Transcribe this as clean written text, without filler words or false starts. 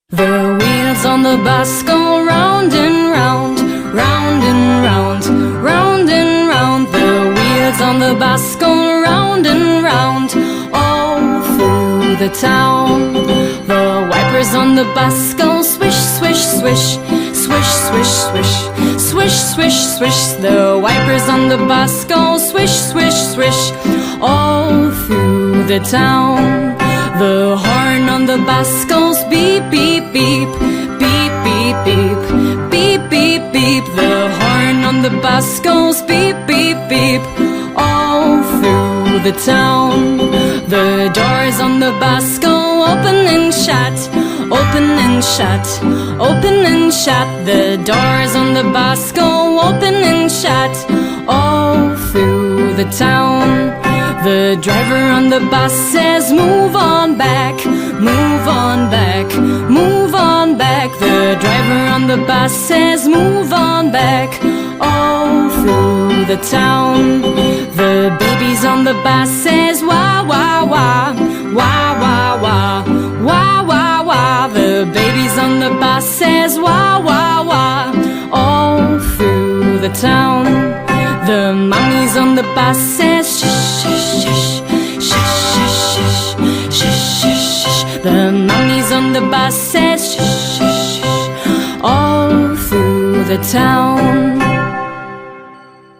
The wheels on the bus go round and round, round and round, round and round. The wheels on the bus go round and round, all through the town. The wipers on the bus go swish, swish, swish, swish, swish, swish, swish, swish, swish. The wipers on the bus go swish, swish, swish, all through the town. The horn on the bus goes beep, beep, beep, beep, beep, beep, beep, beep, beep. The horn on the bus goes beep, beep, beep, all through the town. The doors on the bus go open and shut, open and shut, open and shut. The doors on the bus go open and shut, all through the town. The driver on the bus says, move on back, move on back, move on back. The driver on the bus says, move on back, all through the town. The babies on the bus says, wah, wah, wah, wah, wah, wah, wah, wah, wah. The babies on the bus says, wah, wah, wah, all through the town. The mummies on the bus says, shh, shh, shh, shh, shh, shh, shh, shh, shh. The mummies on the bus says, shh, shh, shh, all through the town.